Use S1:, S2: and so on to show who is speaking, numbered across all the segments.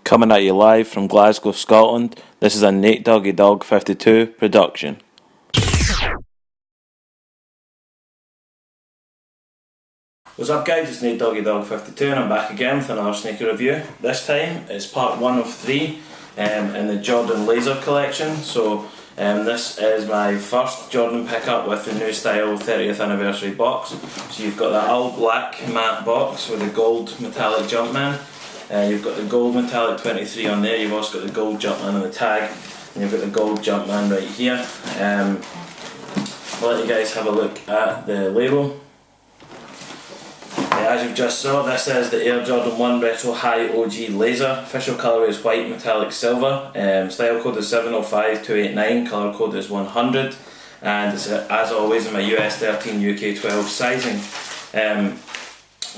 S1: Coming at you live from Glasgow, Scotland, this is a Nate Doggy Dog 52 production. What's up guys, it's Nate Doggy Dog 52 and I'm back again with another sneaker review. This time it's part 1 of 3 in the Jordan Laser collection. So this is my first Jordan pickup with the new style 30th anniversary box. So you've got that all black matte box with the gold metallic Jumpman. You've got the gold metallic 23 on there, you've also got the gold Jumpman on the tag, and you've got the gold Jumpman right here. I'll let you guys have a look at the label. As you've just saw, this is the Air Jordan 1 Retro High OG Laser. Official colourway is white metallic silver. Style code is 705289, colour code is 100, and it's as always in my US 13 UK 12 sizing.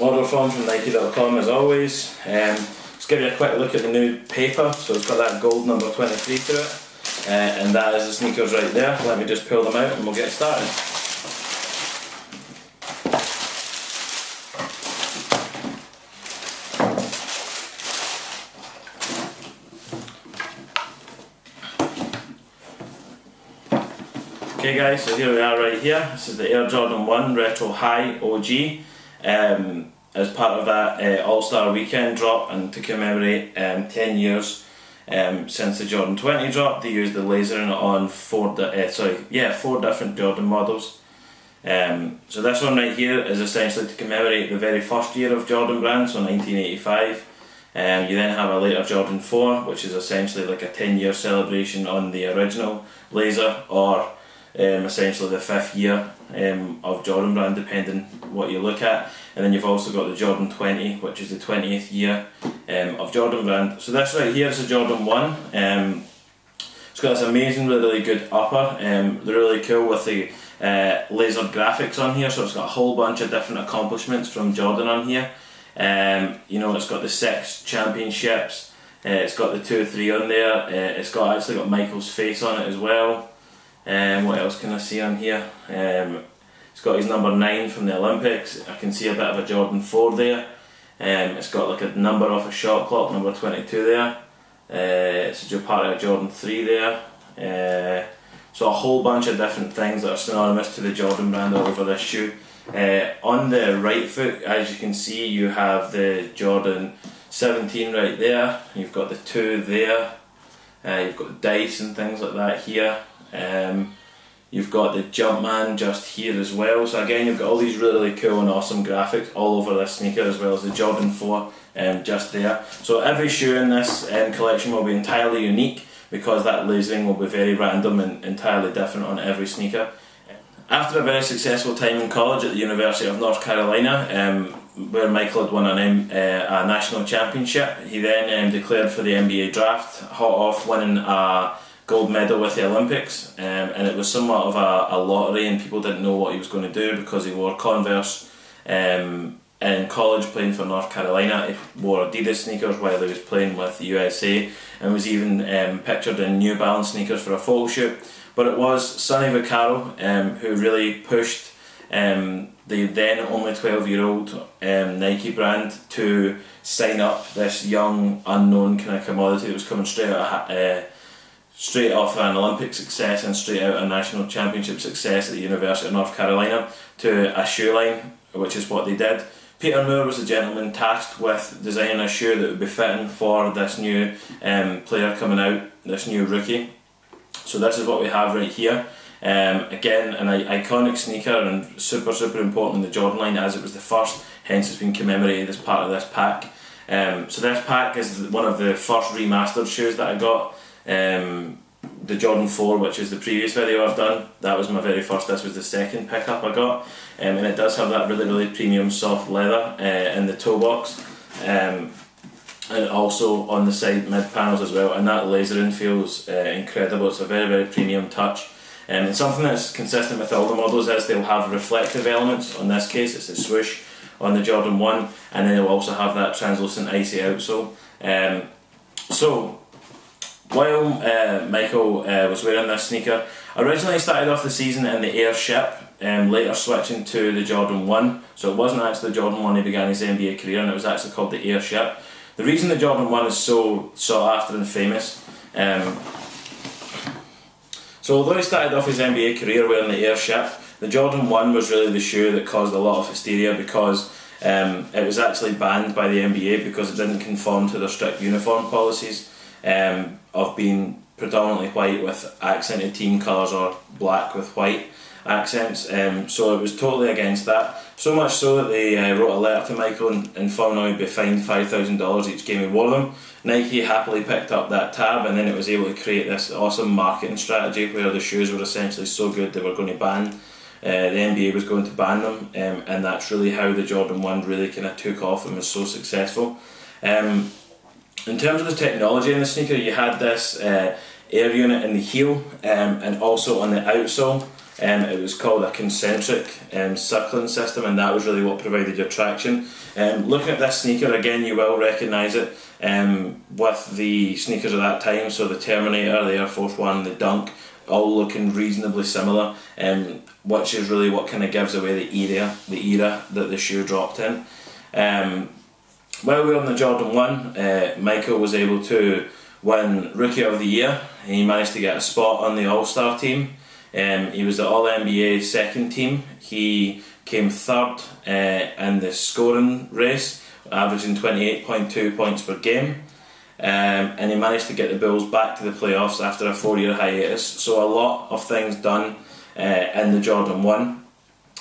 S1: Order form from Nike.com as always. Let's give you a quick look at the new paper. So it's got that gold number 23 through it, and that is the sneakers right there. Let me just pull them out and we'll get started. Okay guys, so here we are right here. This is the Air Jordan 1 Retro High OG. As part of that All-Star Weekend drop, and to commemorate 10 years since the Jordan 20 drop, they used the lasering on 4 different Jordan models. So this one right here is essentially to commemorate the very first year of Jordan brand, so 1985. You then have a later Jordan 4, which is essentially like a 10-year celebration on the original laser, or essentially the 5th year of Jordan brand, depending what you look at. And then you've also got the Jordan 20, which is the 20th year of Jordan brand. So this right here is a Jordan 1. It's got this amazing, really good upper. They're really cool with the laser graphics on here, so it's got a whole bunch of different accomplishments from Jordan on here. You know, it's got the 6 championships, it's got the 2-3 on there, it's actually got Michael's face on it as well. What else can I see on here? It's got his number 9 from the Olympics. I can see a bit of a Jordan 4 there. It's got like a number off a shot clock, number 22 there. It's a part of a Jordan 3 there. So a whole bunch of different things that are synonymous to the Jordan brand all over this shoe. On the right foot, as you can see, you have the Jordan 17 right there. You've got the 2 there. You've got dice and things like that here. You've got the Jumpman just here as well. So again, you've got all these really cool and awesome graphics all over this sneaker, as well as the Jordan 4 just there. So every shoe in this collection will be entirely unique, because that lasering will be very random and entirely different on every sneaker. After a very successful time in college at the University of North Carolina, where Michael had won a national championship, he then declared for the NBA draft, hot off winning a gold medal with the Olympics, and it was somewhat of a lottery, and people didn't know what he was going to do because he wore Converse in college playing for North Carolina. He wore Adidas sneakers while he was playing with the USA, and was even pictured in New Balance sneakers for a photo shoot. But it was Sonny Vaccaro who really pushed the then only 12-year-old Nike brand to sign up this young unknown kind of commodity that was coming straight off an Olympic success and straight out a national championship success at the University of North Carolina to a shoe line, which is what they did. Peter Moore was the gentleman tasked with designing a shoe that would be fitting for this new player coming out, this new rookie. So this is what we have right here. Again, an iconic sneaker and super important in the Jordan line, as it was the first, hence it's been commemorated as part of this pack. So this pack is one of the first remastered shoes that I got. The Jordan 4, which is the previous video I've done, that was my very first. This was the second pickup I got, and it does have that really premium soft leather in the toe box, and also on the side mid panels as well, and that lasering feels incredible. It's a very premium touch, and something that's consistent with all the models is they'll have reflective elements. On this case it's the swoosh on the Jordan 1, and then they'll also have that translucent icy outsole. So while Michael was wearing this sneaker, originally started off the season in the Air Ship, later switching to the Jordan 1. So it wasn't actually the Jordan 1 he began his NBA career in, it was actually called the Airship. The reason the Jordan 1 is so sought after and famous, so although he started off his NBA career wearing the Airship, the Jordan 1 was really the shoe that caused a lot of hysteria because it was actually banned by the NBA because it didn't conform to their strict uniform policies of being predominantly white with accented team colours or black with white accents. So it was totally against that. So much so that they wrote a letter to Michael and informed him he'd be fined $5,000 each game he wore them. Nike happily picked up that tab, and then it was able to create this awesome marketing strategy where the shoes were essentially so good they were going to ban. The NBA was going to ban them, and that's really how the Jordan 1 really kind of took off and was so successful. In terms of the technology in the sneaker, you had this air unit in the heel and also on the outsole. It was called a concentric circling system, and that was really what provided your traction. Looking at this sneaker again, you will recognise it with the sneakers of that time, so the Terminator, the Air Force One, the Dunk, all looking reasonably similar, which is really what kind of gives away the era that the shoe dropped in. While we were on the Jordan 1, Michael was able to win Rookie of the Year. He managed to get a spot on the All-Star team. He was the All-NBA second team. He came third in the scoring race, averaging 28.2 points per game. And he managed to get the Bulls back to the playoffs after a 4-year hiatus. So a lot of things done in the Jordan 1.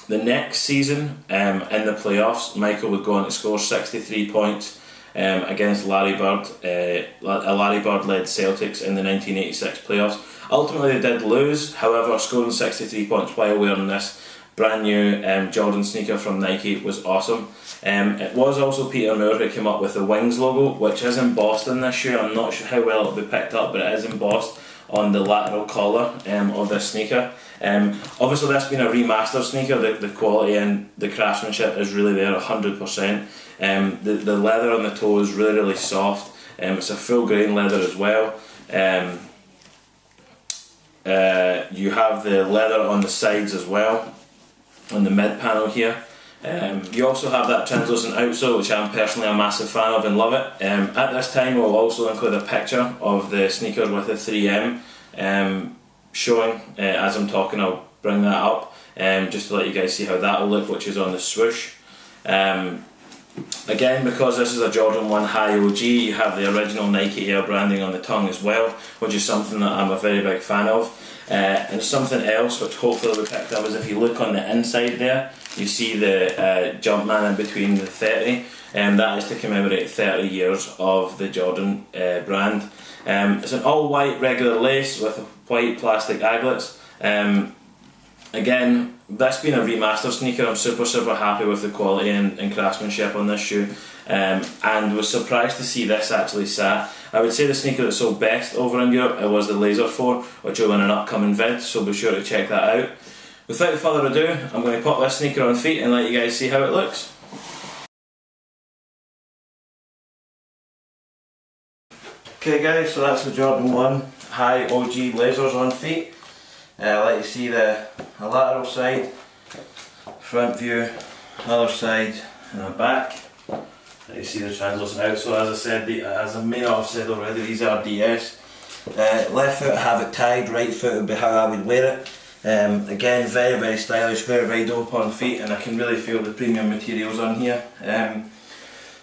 S1: The next season in the playoffs, Michael would go on to score 63 points against Larry Bird, a Larry Bird-led Celtics in the 1986 playoffs. Ultimately they did lose, however scoring 63 points while wearing this brand new Jordan sneaker from Nike was awesome. It was also Peter Moore who came up with the Wings logo, which is embossed in this shoe. I'm not sure how well it'll be picked up, but it is embossed on the lateral collar of this sneaker. Obviously this being a remastered sneaker, the quality and the craftsmanship is really there 100%. The leather on the toe is really soft. It's a full grain leather as well. You have the leather on the sides as well, on the mid panel here. You also have that translucent outsole, which I'm personally a massive fan of and love it. At this time we'll also include a picture of the sneakers with the 3M showing. As I'm talking I'll bring that up just to let you guys see how that will look, which is on the swoosh. Again, because this is a Jordan 1 High OG, you have the original Nike Air branding on the tongue as well, which is something that I'm a very big fan of. And something else which hopefully will be picked up is if you look on the inside there, you see the Jumpman in between the 30, and that is to commemorate 30 years of the Jordan brand. It's an all white regular lace with white plastic aglets. Again, this being a remastered sneaker, I'm super happy with the quality and craftsmanship on this shoe, and was surprised to see this actually sat. I would say the sneaker that sold best over in Europe was the Laser 4, which will in an upcoming vid, so be sure to check that out. Without further ado, I'm going to pop this sneaker on feet and let you guys see how it looks. Okay guys, so that's the Jordan 1 High OG Lasers on feet. Let you see the lateral side, front view, other side and the back. Let you see the translucent outsole. As I said, as I may not have said already, these are DS. Left foot I have it tied, right foot would be how I would wear it. Again, very stylish, very dope on feet, and I can really feel the premium materials on here.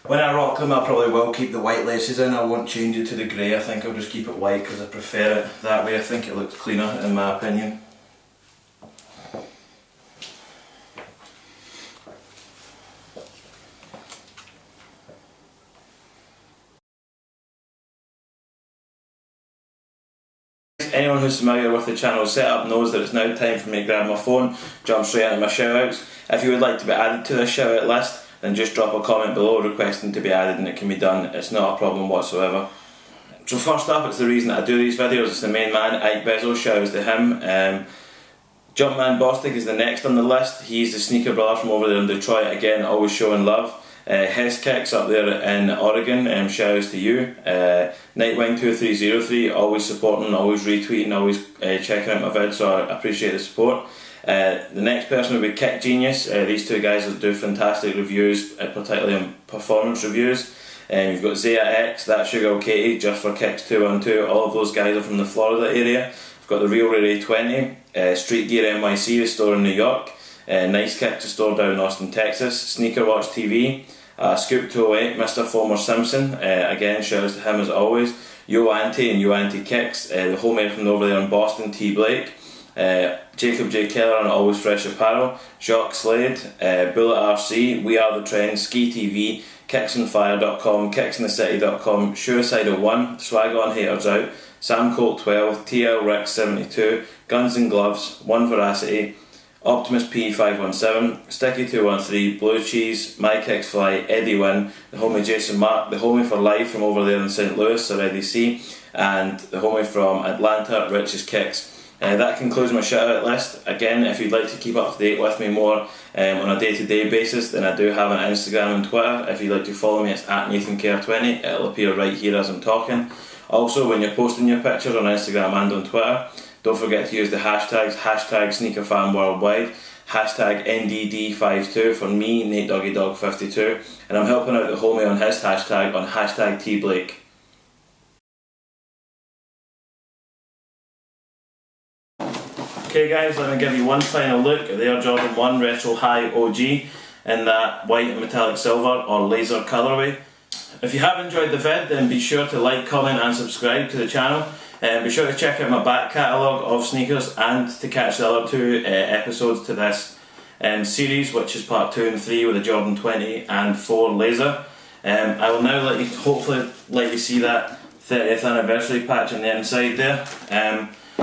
S1: When I rock them I probably will keep the white laces in. I won't change it to the grey. I think I'll just keep it white because I prefer it that way. I think it looks cleaner in my opinion. Anyone who's familiar with the channel setup knows that it's now time for me to grab my phone, jump straight into my shoutouts. If you would like to be added to this shoutout list, then just drop a comment below requesting to be added and it can be done. It's not a problem whatsoever. So first up, it's the reason that I do these videos. It's the main man, Ike Bezos, shoutouts to him. Jumpman Bostic is the next on the list. He's the sneaker brother from over there in Detroit, again always showing love. Hess Kicks up there in Oregon, shoutouts to you. Nightwing2303, always supporting, always retweeting, always checking out my vids, so I appreciate the support. The next person will be Kick Genius. These two guys will do fantastic reviews, particularly on performance reviews. You've got Zaya X, That's Sugar Katie, just for Kicks 212. All of those guys are from the Florida area. We've got the Real Ray 20, Street Gear NYC, the store in New York. Nice Kicks, the store down in Austin, Texas. Sneaker Watch TV. Scoop 208, Mr. Former Simpson, again shout out to him as always. Yo Auntie and Yo Auntie Kicks, the homemade from over there in Boston, T Blake. Jacob J. Keller on Always Fresh Apparel. Jacques Slade, Bullet RC, We Are The Trend, Ski TV, kicksonfire.com, kicksonthecity.com, Suicidal1, Swag On Haters Out, Sam Colt 12, TL Rex 72, Guns and Gloves, One Veracity, Optimus P517, Sticky 213, Blue Cheese, My Kicks Fly, Eddie Wynn, the homie Jason Mark, the homie for life from over there in St. Louis, Sir Eddie C, and the homie from Atlanta, Rich's Kicks. That concludes my shout out list. Again, if you'd like to keep up to date with me more on a day-to-day basis, then I do have an Instagram and Twitter. If you'd like to follow me, it's at NathanCare20. It'll appear right here as I'm talking. Also, when you're posting your pictures on Instagram and on Twitter, don't forget to use the hashtags, hashtag SneakerFanWorldwide, hashtag NDD52 for me, NateDoggyDog52, and I'm helping out the homie on his hashtag on hashtag TBlake. Okay guys, let me give you one final look at the Air Jordan 1 Retro High OG in that white and metallic silver or laser colourway. If you have enjoyed the vid, then be sure to like, comment and subscribe to the channel. Be sure to check out my back catalogue of sneakers and to catch the other two episodes to this series, which is part 2 and 3 with the Jordan 20 and 4 laser. I will now hopefully let you see that 30th anniversary patch on the inside there.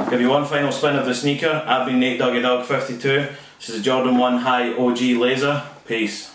S1: Give you one final spin of the sneaker. I've been NateDoggyDog52. This is the Jordan 1 High OG Laser. Peace.